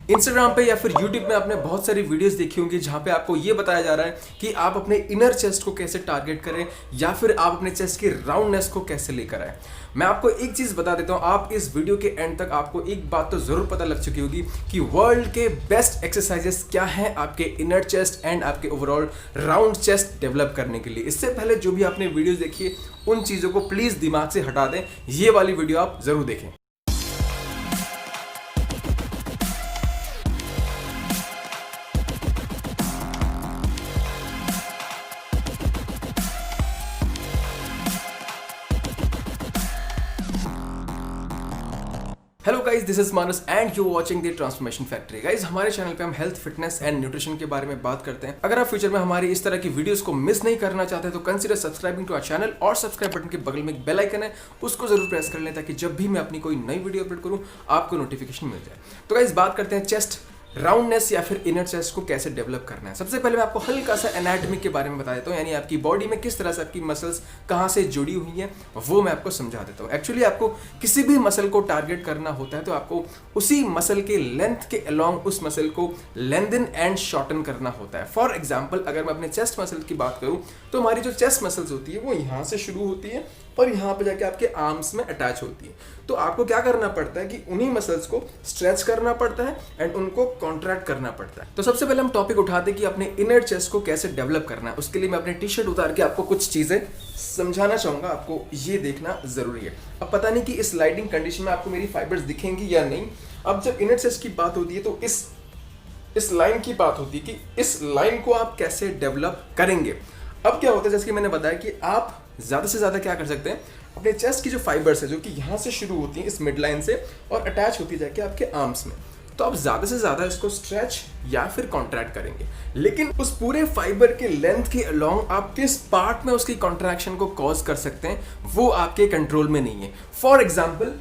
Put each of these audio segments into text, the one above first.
Instagram पे या फिर यूट्यूब में आपने बहुत सारी वीडियोस देखी होंगी जहां पे आपको ये बताया जा रहा है कि आप अपने इनर चेस्ट को कैसे टारगेट करें या फिर आप अपने चेस्ट की राउंडनेस को कैसे लेकर आए। मैं आपको एक चीज बता देता हूं, आप इस वीडियो के एंड तक आपको एक बात तो जरूर पता लग चुकी होगी कि वर्ल्ड के बेस्ट एक्सरसाइजेस क्या हैं आपके इनर चेस्ट एंड आपके ओवरऑल राउंड चेस्ट डेवलप करने के लिए। इससे पहले जो भी आपने वीडियोस देखी है उन चीजों को प्लीज दिमाग से हटा दें, ये वाली वीडियो आप जरूर देखें। Hello guys, this is Manas and you watching the transformation factory. Guys, हमारे चैनल पे हम हेल्थ, फिटनेस एंड न्यूट्रिशन के बारे में बात करते हैं। अगर आप फ्यूचर में हमारी इस तरह की वीडियोस को मिस नहीं करना चाहते तो consider subscribing to our channel, और सब्सक्राइब बटन के बगल में एक बेल आइकन है, उसको जरूर प्रेस कर लें ताकि जब भी मैं अपनी कोई नई वीडियो अपलोड करूं आपको नोटिफिकेशन मिल जाए। तो गाइस, बात करते हैं चेस्ट राउंडनेस या फिर इनर चेस्ट को कैसे डेवलप करना है। सबसे पहले मैं आपको हल्का सा एनाटॉमी के बारे में बता देता हूँ, यानी आपकी बॉडी में किस तरह से आपकी मसल्स कहाँ से जुड़ी हुई हैं वो मैं आपको समझा देता हूँ। एक्चुअली आपको किसी भी मसल को टारगेट करना होता है तो आपको उसी मसल के लेंथ के अलोंग उस मसल को लेंथन एंड शॉर्टन करना होता है। फॉर एग्जाम्पल, अगर मैं अपने चेस्ट मसल की बात करूँ तो हमारी जो चेस्ट मसल्स होती है वो यहाँ से शुरू होती है और यहाँ पे जाके आपके आर्म्स में अटैच होती है। तो आपको क्या करना पड़ता है कि उन्हीं मसल्स को स्ट्रेच करना पड़ता है एंड उनको कॉन्ट्रैक्ट करना पड़ता है। तो सबसे पहले हम टॉपिक उठाते हैं कि अपने इनर चेस्ट को कैसे डेवलप करना है। उसके लिए मैं अपने टी शर्ट उतार के आपको कुछ चीजें समझाना चाहूंगा, आपको ये देखना जरूरी है। अब पता नहीं कि इस स्लाइडिंग कंडीशन में आपको मेरी फाइबर्स दिखेंगी या नहीं। अब जब इनर चेस्ट की बात होती है तो इस लाइन की बात होती है कि इस लाइन को आप कैसे डेवलप करेंगे। अब क्या होता है, जैसे कि मैंने बताया कि आप ज्यादा से ज्यादा क्या कर सकते हैं, अपने चेस्ट की जो फाइबर्स है जो कि यहाँ से शुरू होती हैं इस मिड लाइन से और अटैच होती जाके आपके आर्म्स में, तो आप ज्यादा से ज्यादा इसको स्ट्रेच या फिर कॉन्ट्रैक्ट करेंगे। लेकिन उस पूरे फाइबर के लेंथ के अलोंग आप किस पार्ट में उसकी कॉन्ट्रैक्शन को कॉज कर सकते हैं वो आपके कंट्रोल में नहीं है। फॉर एग्जाम्पल,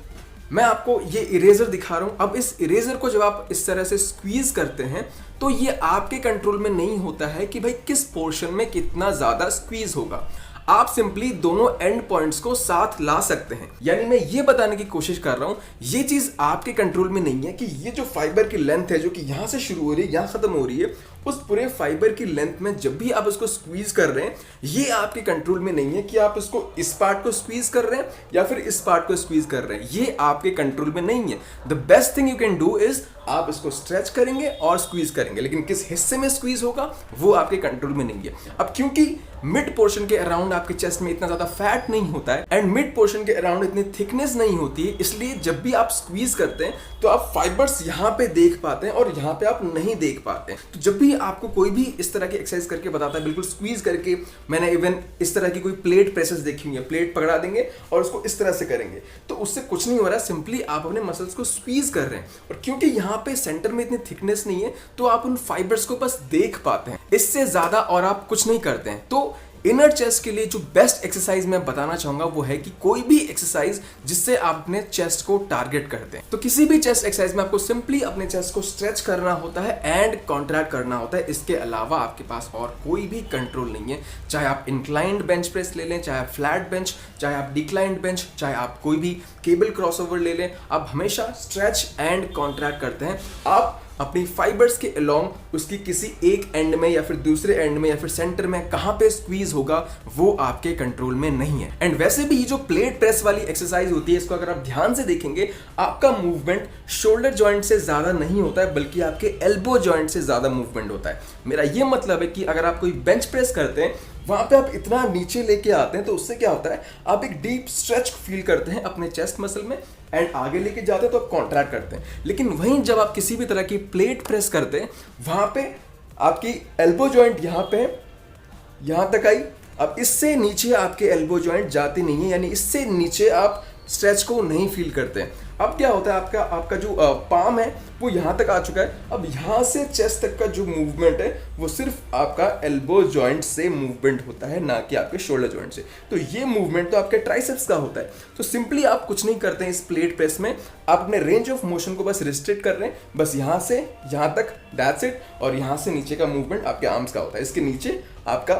मैं आपको ये इरेजर दिखा रहा हूं। अब इस इरेजर को जब आप इस तरह से स्क्वीज करते हैं तो ये आपके कंट्रोल में नहीं होता है कि भाई किस पोर्शन में कितना ज्यादा स्क्वीज होगा। आप सिंपली दोनों एंड पॉइंट्स को साथ ला सकते हैं। यानी मैं ये बताने की कोशिश कर रहा हूं, ये चीज आपके कंट्रोल में नहीं है कि ये जो फाइबर की लेंथ है जो कि यहां से शुरू हो रही है यहां खत्म हो रही है, उस पूरे फाइबर की लेंथ में जब भी आप उसको स्क्वीज कर रहे हैं ये आपके कंट्रोल में नहीं है कि आप इसको इस पार्ट को स्क्वीज कर रहे हैं या फिर इस पार्ट को स्क्वीज कर रहे हैं। ये आपके कंट्रोल में नहीं है। The best thing you can do is आप इसको स्ट्रेच करेंगे और स्क्वीज करेंगे, लेकिन किस हिस्से में स्क्वीज होगा वो आपके कंट्रोल में नहीं है। अब क्योंकि मिड पोर्शन के अराउंड आपके चेस्ट में इतना ज्यादा फैट नहीं होता है एंड मिड पोर्शन के अराउंड इतनी थिकनेस नहीं होती है, इसलिए जब भी आप स्क्वीज करते हैं तो आप फाइबर्स यहाँ पे देख पाते हैं और यहाँ पे आप नहीं देख पाते हैं। तो जब भी आपको कोई भी इस तरह की एक्सरसाइज करके बताता है, बिल्कुल स्क्वीज करके, मैंने इवन इस तरह की कोई प्लेट प्रेसेस देखी हुई है, प्लेट पकड़ा देंगे और उसको इस तरह से करेंगे तो उससे कुछ नहीं हो रहा, सिंपली आप अपने मसल्स को स्क्वीज कर रहे हैं। और क्योंकि यहाँ पे सेंटर में इतनी थिकनेस नहीं है तो आप उन फाइबर्स को बस देख पाते हैं, इससे ज्यादा और आप कुछ नहीं करते हैं। तो इनर चेस्ट के लिए जो बेस्ट एक्सरसाइज मैं बताना चाहूंगा वो है कि कोई भी एक्सरसाइज जिससे आप अपने चेस्ट को टारगेट करते हैं। तो किसी भी चेस्ट एक्सरसाइज में आपको सिंपली अपने चेस्ट को स्ट्रेच करना होता है एंड कॉन्ट्रैक्ट करना होता है। इसके अलावा आपके पास और कोई भी कंट्रोल नहीं है। चाहे आप इंक्लाइंड बेंच प्रेस ले लें, चाहे आप फ्लैट बेंच, चाहे आप डिक्लाइंड बेंच, चाहे आप कोई भी केबल क्रॉसओवर ले लें, आप हमेशा स्ट्रेच एंड कॉन्ट्रैक्ट करते हैं। आप अपनी फाइबर्स के अलोंग उसकी किसी एक एंड में या फिर दूसरे एंड में या फिर सेंटर में कहां पे स्क्वीज होगा वो आपके कंट्रोल में नहीं है। एंड वैसे भी ये जो प्लेट प्रेस वाली एक्सरसाइज होती है, इसको अगर आप ध्यान से देखेंगे आपका मूवमेंट शोल्डर जॉइंट से ज्यादा नहीं होता है बल्कि आपके एल्बो जॉइंट से ज्यादा मूवमेंट होता है। मेरा ये मतलब है कि अगर आप कोई बेंच प्रेस करते हैं वहां पे आप इतना नीचे लेके आते हैं तो उससे क्या होता है, आप एक डीप स्ट्रेच फील करते हैं अपने चेस्ट मसल में एंड आगे लेके जाते हैं तो आप कॉन्ट्रैक्ट करते हैं। लेकिन वहीं जब आप किसी भी तरह की प्लेट प्रेस करते हैं वहां पे आपकी एल्बो जॉइंट यहाँ पे यहां तक आई, अब इससे नीचे आपके एल्बो जॉइंट जाते नहीं है, यानी इससे नीचे आप स्ट्रेच को नहीं फील करते हैं। अब क्या होता है, आपका जो पाम है वो यहाँ तक आ चुका है। अब यहाँ से चेस्ट तक का जो मूवमेंट है वो सिर्फ आपका एल्बो जॉइंट से मूवमेंट होता है, ना कि आपके शोल्डर जॉइंट से। तो ये मूवमेंट तो आपके ट्राइसेप्स का होता है। तो सिंपली आप कुछ नहीं करते हैं इस प्लेट प्रेस में, आप अपने रेंज ऑफ मोशन को बस रिस्ट्रिक्ट कर रहे हैं, बस यहाँ से यहाँ तक, दैट्स इट। और यहाँ से नीचे का मूवमेंट आपके आर्म्स का होता है, इसके नीचे आपका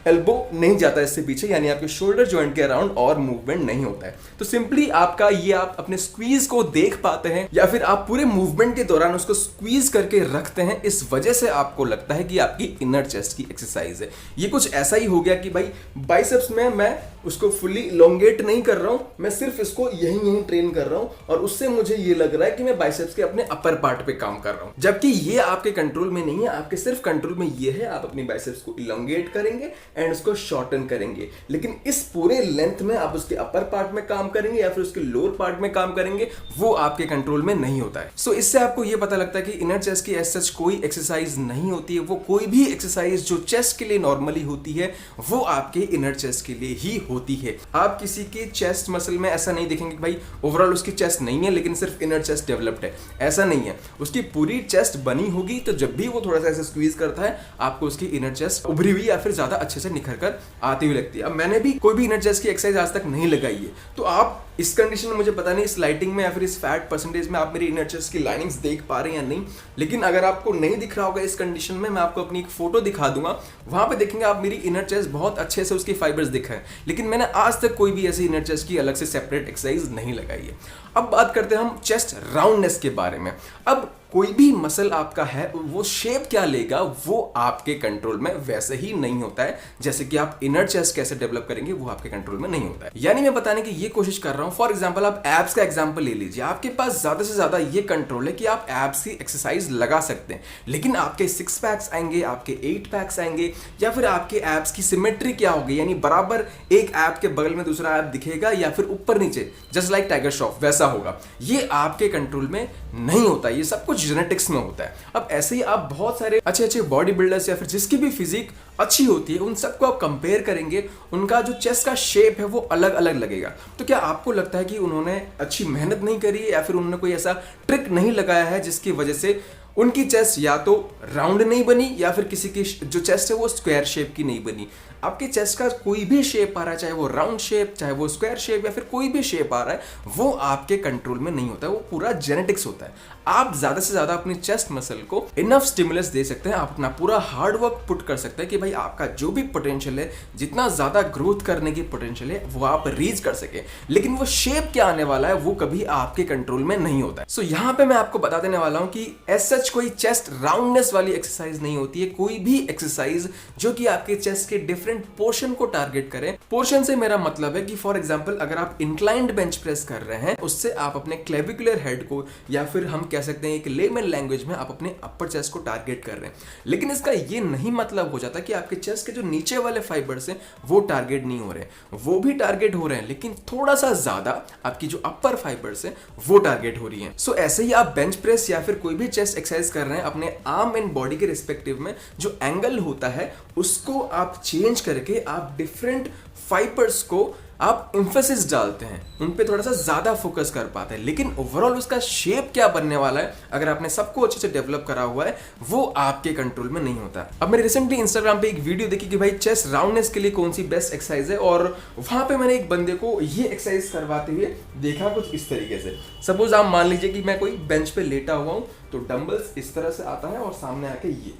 एल्बो नहीं जाता इससे पीछे, यानी आपके शोल्डर जॉइंट के अराउंड और मूवमेंट नहीं होता है। तो सिंपली आपका ये आप अपने स्क्वीज को देख पाते हैं या फिर आप पूरे मूवमेंट के दौरान उसको स्क्वीज करके रखते हैं, इस वजह से आपको लगता है कि आपकी इनर चेस्ट की एक्सरसाइज है। ये कुछ ऐसा ही हो गया कि भाई बाइसेप्स में मैं उसको फुली इलोंगेट नहीं कर रहा हूं, मैं सिर्फ इसको यहीं ट्रेन कर रहा हूं और उससे मुझे ये लग रहा है कि मैं बाइसेप्स के अपने अपर पार्ट पे काम कर रहा हूं, जबकि ये आपके कंट्रोल में नहीं है। आपके सिर्फ कंट्रोल में ये है, आप अपनी बाइसेप्स को इलोंगेट करेंगे एंड उसको शॉर्टन करेंगे, लेकिन इस पूरे लेंथ में आप उसके अपर पार्ट में काम करेंगे या फिर उसके लोअर पार्ट में काम करेंगे, वो आपके कंट्रोल में नहीं होता है। सो इससे आपको ये पता लगता है कि इनर चेस्ट की एज सच कोई एक्सरसाइज नहीं होती है। वो कोई भी एक्सरसाइज जो चेस्ट के लिए नॉर्मली होती है वो आपके इनर चेस्ट के लिए ही होती है। आप किसी के चेस्ट मसल में ऐसा नहीं देखेंगे कि भाई ओवरऑल उसकी चेस्ट नहीं है लेकिन सिर्फ इनर चेस्ट डेवलप्ड है, ऐसा नहीं है। उसकी पूरी चेस्ट बनी होगी, तो जब भी वो थोड़ा सा ऐसे स्क्वीज करता है आपको उसकी इनर चेस्ट उभरी हुई या फिर ज्यादा अच्छे से निखर कर आती हुई लगती है। अब मैंने भी कोई भी इनर चेस्ट की एक्सरसाइज आज तक नहीं लगाई है, तो आप इस कंडीशन में, मुझे पता नहीं इस लाइटिंग में या फिर इस फैट परसेंटेज में आप मेरी इनर चेस्ट की लाइनिंग्स देख पा रहे हैं या नहीं, लेकिन अगर आपको नहीं दिख रहा होगा इस कंडीशन में, मैं आपको अपनी एक फोटो दिखा दूंगा, वहां पे देखेंगे आप मेरी इनर चेस्ट बहुत अच्छे से उसकी फाइबर्स दिख रहे हैं, लेकिन मैंने आज तक कोई भी ऐसी इनर चेस्ट की अलग से सेपरेट एक्सरसाइज नहीं लगाई है। अब बात करते हैं हम चेस्ट राउंडनेस के बारे में। अब कोई भी मसल आपका है वो शेप क्या लेगा वो आपके कंट्रोल में वैसे ही नहीं होता है, जैसे कि आप इनर चेस्ट कैसे डेवलप करेंगे वो आपके कंट्रोल में नहीं होता है। यानी मैं बताने की ये कोशिश कर रहा हूं, फॉर एग्जांपल आप एब्स का एग्जांपल ले लीजिए, आपके पास ज्यादा से ज्यादा ये कंट्रोल है कि आप एब्स की एक्सरसाइज लगा सकते हैं, लेकिन आपके 6 पैक्स आएंगे, आपके 8 पैक्स आएंगे, या फिर आपके एब्स की सिमेट्री क्या होगी, यानी बराबर एक एब के बगल में दूसरा एब दिखेगा या फिर ऊपर नीचे, जस्ट लाइक टाइगर श्रॉफ वैसा होगा, ये आपके कंट्रोल में नहीं होता। ये सब कुछ जेनेटिक्स में होता है। अब ऐसे ही आप बहुत सारे अच्छे अच्छे बॉडी बिल्डर्स या फिर जिसकी भी फिजिक अच्छी होती है उन सबको आप कंपेयर करेंगे, उनका जो चेस्ट का शेप है वो अलग अलग लगेगा। तो क्या आपको लगता है कि उन्होंने अच्छी मेहनत नहीं करी या फिर उन्होंने कोई ऐसा ट्रिक नहीं लगाया है जिसकी वजह से उनकी चेस्ट या तो राउंड नहीं बनी या फिर किसी की जो चेस्ट है वो स्क्वायर शेप की नहीं बनी? आपके चेस्ट का कोई भी शेप आ रहा है, चाहे वो राउंड शेप, चाहे वो स्क्वायर शेप या फिर कोई भी शेप आ रहा है, वो आपके कंट्रोल में नहीं होता है, वो पूरा जेनेटिक्स होता है। आप ज्यादा से ज्यादा अपनी चेस्ट मसल को इनफ स्टिमुलस दे सकते हैं, आप अपना पूरा हार्ड वर्क पुट कर सकते हैं कि भाई आपका जो भी पोटेंशियल है, जितना ज्यादा ग्रोथ करने की पोटेंशियल है वो आप रीच कर सके, लेकिन वो शेप क्या आने वाला है वो कभी आपके कंट्रोल में नहीं होता है। सो यहाँ पे मैं आपको बता देने वाला हूँ कि एज सच कोई चेस्ट राउंडनेस वाली एक्सरसाइज नहीं होती है। कोई भी एक्सरसाइज जो कि आपके चेस्ट के डिफरेंट पोर्शन को टारगेट करे, पोर्शन से मेरा मतलब है कि फॉर एग्जांपल अगर आप इंक्लाइंड बेंच प्रेस कर रहे हैं, उससे आप अपने क्लेविकुलर हेड को या फिर हम कह सकते हैं एक लेमन लैंग्वेज में आप अपने अपर चेस्ट को टारगेट कर रहे हैं, लेकिन इसका ये नहीं मतलब हो जाता कि आपके चेस्ट के जो नीचे वाले फाइबर्स हैं वो टारगेट नहीं हो रहे हैं, वो भी टारगेट हो रहे हैं, लेकिन थोड़ा सा ज्यादा आपकी जो अपर फाइबर्स हैं वो टारगेट हो रही हैं। सो ऐसे ही आप बेंच प्रेस या फिर कोई भी चेस्ट एक्सरसाइज कर रहे हैं, अपने आर्म एंड बॉडी के रिस्पेक्टिव में जो एंगल होता है उसको आप चेंज करके आप डिफरेंट फाइबर्स को आप एम्फेसिस डालते हैं, उन पे थोड़ा सा ज्यादा फोकस कर पाते हैं, लेकिन ओवरऑल उसका शेप क्या बनने वाला है अगर आपने सबको अच्छे से डेवलप करा हुआ है वो आपके कंट्रोल में नहीं होता। अब मैंने रिसेंटली इंस्टाग्राम पे एक वीडियो देखी कि भाई चेस्ट राउंडनेस के लिए कौन सी बेस्ट एक्सरसाइज है, और वहां पे मैंने एक बंदे को ये एक्सरसाइज करवाते हुए देखा कुछ इस तरीके से। सपोज आप मान लीजिए कि मैं कोई बेंच पे लेटा हुआ हूं, तो डंबल्स इस तरह से आता है और सामने आके ये,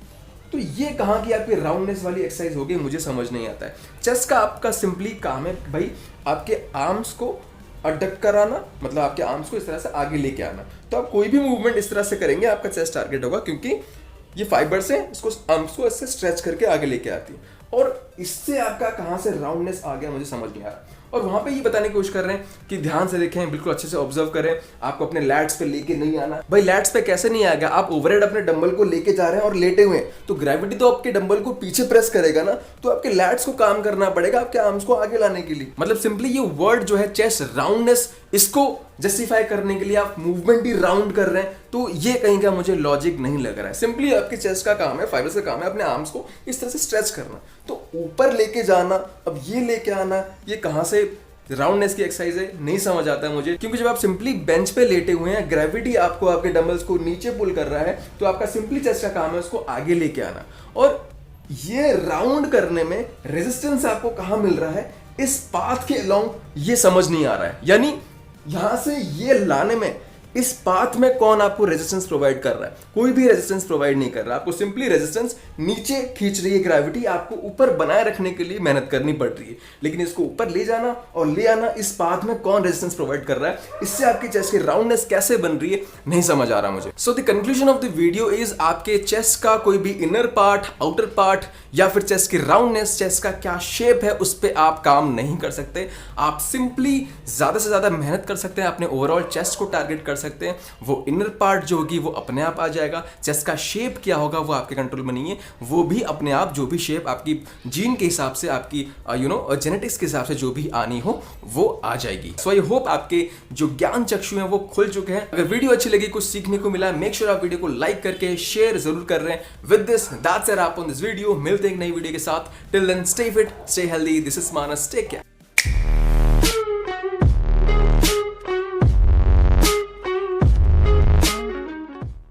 तो ये कहाँ की आपकी राउंडनेस वाली एक्सरसाइज होगी मुझे समझ नहीं आता है। चेस्ट का आपका सिंपली काम है भाई आपके आर्म्स को अडक्ट कराना, मतलब आपके आर्म्स को इस तरह से आगे लेके आना। तो आप कोई भी मूवमेंट इस तरह से करेंगे आपका चेस्ट टारगेट होगा, क्योंकि ये फाइबर्स हैं इसको आर्म्स को ऐसे स्ट्रेच करके आगे लेके आती है, और इससे आपका कहाँ से राउंडनेस आ गया मुझे समझ नहीं आ रहा। और वहां पे ये बताने की कोशिश कर रहे हैं कि ध्यान से देखें, बिल्कुल अच्छे से ऑब्जर्व करें, आपको अपने लैट्स पे लेके नहीं आना। भाई लैट्स पे कैसे नहीं आएगा, आप ओवरहेड अपने डंबल को लेके जा रहे हैं और लेटे हुए हैं, तो ग्रेविटी तो आपके डंबल को पीछे प्रेस करेगा ना, तो आपके लैट्स को काम करना पड़ेगा आपके आर्म्स को आगे लाने के लिए। मतलब सिंपली ये वर्ड जो है चेस्ट राउंडनेस, इसको जस्टिफाई करने के लिए आप मूवमेंट ही राउंड कर रहे हैं, तो ये कहीं का मुझे लॉजिक नहीं लग रहा है। सिंपली आपके चेस्ट का काम है, फाइबर्स का काम है अपने आर्म्स को इस तरह से स्ट्रेच करना, तो ऊपर लेके जाना, अब ये लेके आना, ये कहां से राउंडनेस की एक्सरसाइज है नहीं समझ आता है मुझे। क्योंकि जब आप सिंपली बेंच पे लेटे हुए हैं, ग्रेविटी आपको आपके डंबल्स को नीचे पुल कर रहा है, तो आपका सिंपली चेस्ट का काम है उसको आगे लेके आना, और ये राउंड करने में रेजिस्टेंस आपको कहां मिल रहा है, इस पाथ के अलोंग, ये समझ नहीं आ रहा है। यानी यहां से ये लाने में इस पाथ में कौन आपको रेजिस्टेंस प्रोवाइड कर रहा है? कोई भी रेजिस्टेंस प्रोवाइड नहीं कर रहा, आपको सिंपली रेजिस्टेंस नीचे खींच रही है ग्रेविटी, आपको ऊपर बनाए रखने के लिए मेहनत करनी पड़ रही है। लेकिन इसको ऊपर ले जाना और ले आना, इस पाथ में कौन रेजिस्टेंस प्रोवाइड कर रहा है, इससे आपकी चेस्ट की राउंडनेस कैसे बन रही है नहीं समझ आ रहा मुझे। So the conclusion of the video is आपके चेस्ट का कोई भी इनर पार्ट, आउटर पार्ट या फिर चेस्ट की राउंडनेस, चेस्ट का क्या शेप है, उस पर आप काम नहीं कर सकते। आप सिंपली ज्यादा से ज्यादा मेहनत कर सकते हैं, अपने ओवरऑल चेस्ट को टारगेट कर सकते हैं। वो इनर पार्ट जो होगी वो अपने आप आ जाएगा। चेस्ट का शेप क्या होगा वो आपके कंट्रोल में नहीं है, वो भी अपने आप जो भी शेप आपकी जीन के हिसाब से, आपकी जेनेटिक्स के हिसाब से जो भी आनी हो वो आ जाएगी। सो आई होप आपके जो ज्ञान चक्षु हैं वो खुल चुके हैं। अगर वीडियो अच्छी लगी, कुछ सीखने को मिला, मेक श्योर आप वीडियो को लाइक करके शेयर जरूर कर रहे हैं। With this that's it on this video. मिलते हैं एक नई वीडियो के साथ। Till then stay fit, stay healthy. This is Manas, take care.